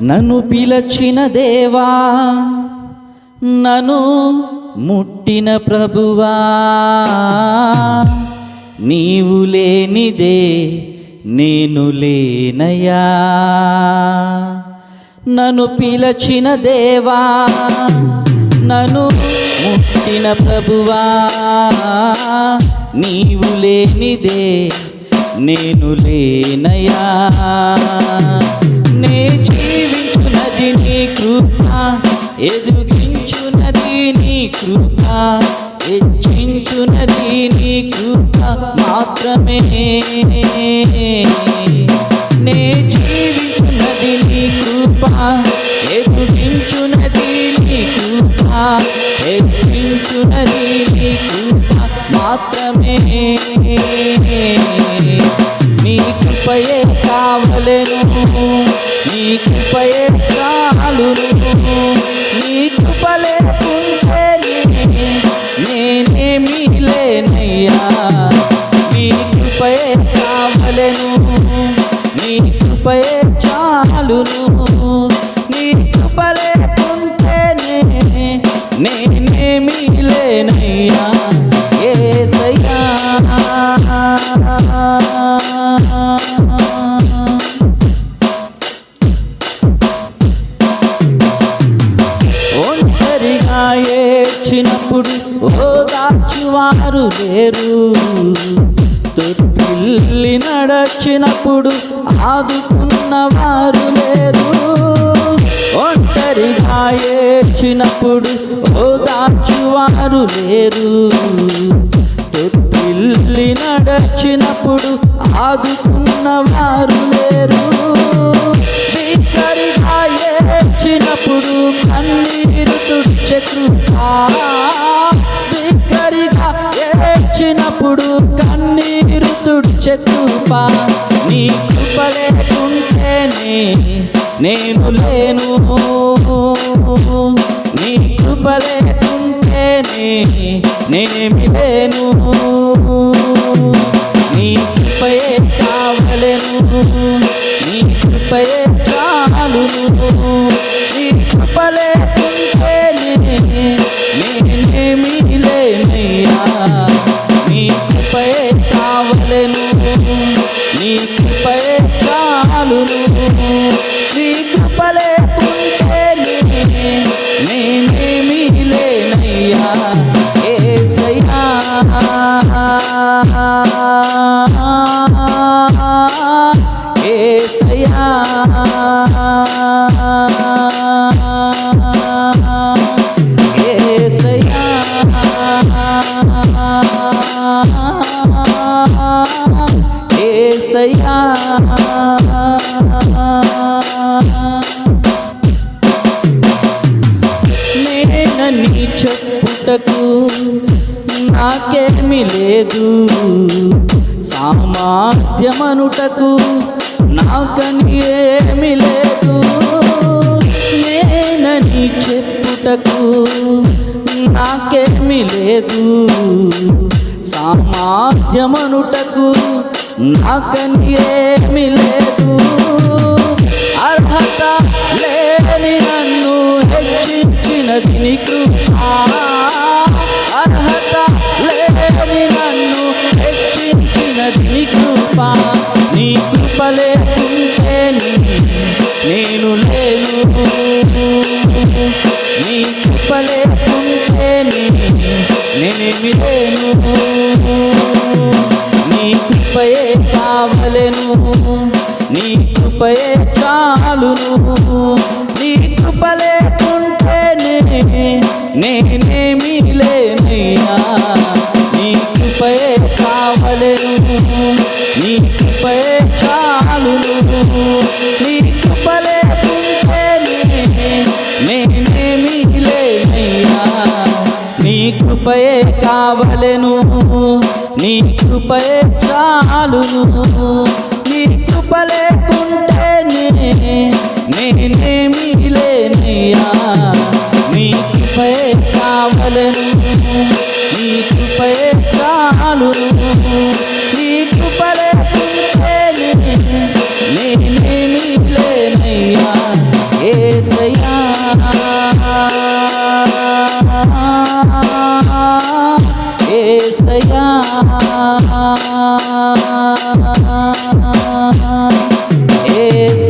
నన్ను పిలచిన దేవా, నన్ను ముట్టిన ప్రభువా, నీవు లేనిదే నేను లేనయ్యా. నన్ను పిలచిన దేవా, నన్ను ముట్టిన ప్రభువా, నీవు లేనిదే నేను లేనయ్యా. నే జీవించున్నది నీ కృప, ఎదుగించున్నది నీ కృప, హెచ్చించున్నది నీ కృప మాత్రమే. నే జీవించున్నది నీ కృప, ఎదుగించున్నది నీ కృప, హెచ్చించున్నది నీ కృప మాత్రమే. నీ కృపయే కావలెను, నీ కృపయే చాలును. నీ కృప లేకుంటే నేనేమీ లేనయ్యా. నీ కృపయే కావలెను, నీ కృపయే చాలును. నీ కృప లేకుంటే నేనేమీ లేనయ్యా. యేసయ్యా, ఒంటరిగా ఏడ్చినప్పుడు ఓదార్చువారు లేరు, తొట్టిల్లి నడచినప్పుడు ఆదుకున్నవారు లేరు. ఒంటరిగా ఏడ్చినప్పుడు ఓదార్చువారు లేరు, తొట్టిల్లి నడచినప్పుడు ఆదుకున్నవారు లేరు. బిక్కరిగా ఏడ్చినప్పుడు కన్నీరు తుడిచే కృప, బిక్కరిగా ఏడ్చినప్పుడు కన్నీరు తుడిచే కృప. నీ కృప లేకుంటేనే నేను లేను, నీ కృప లేకుంటేనే నేనేమి లేను. నీ కృపయే కావలెను, నీ కృపయే చాలును. నీ కృప లేకుంటే నేనేమీ లేనయ్యా. నీ కృపయే కావలెను, నీ కృపయే చాలును. నీ కృప లేకుంటే నేనేమీ లేనయ్యా. యేసయ్యా, యేసయ్యా, యేసయ్యా, యేసయ్యా. నేనని చెప్పుటకు నాకేమీ లేదు, సామర్థ్యమనుటకు నాకని ఏమీ లేదు. నేనని చెప్పుటకు నాకేమీ లేదు, సామర్థ్యమనుటకు నాకని ఏమీ లేదు. అర్హత లేని నన్ను హెచ్చించినది నీ కృప, అర్హత లేని నన్ను హెచ్చించినది నీ కృప. నీ కృప లేకుంటే నేను లేను, నీ కృప లేకుంటే నేనేమి లేను. నీ కృపయే కావలెను, నీ కృపయే చాలును. నీ కృప లేకుంటే నేనేమీ లేనయ్యా. నీ కృపయే కావలెను, నీ కృపయే చాలును. నీ కృప లేకుంటే నేనేమీ లేనయ్యా. నీ కృపయే కావలెను, నీ కృపయే చాలును. నీ కృప లేకుంటే నేనేమీ లేనయ్యా. నీ కృపయే కావలెను, నీ కృపయే చాలును. నీ కృప లేకుంటే నేనేమీ లేనయ్యా. యేసయ్యా యేసయ్యా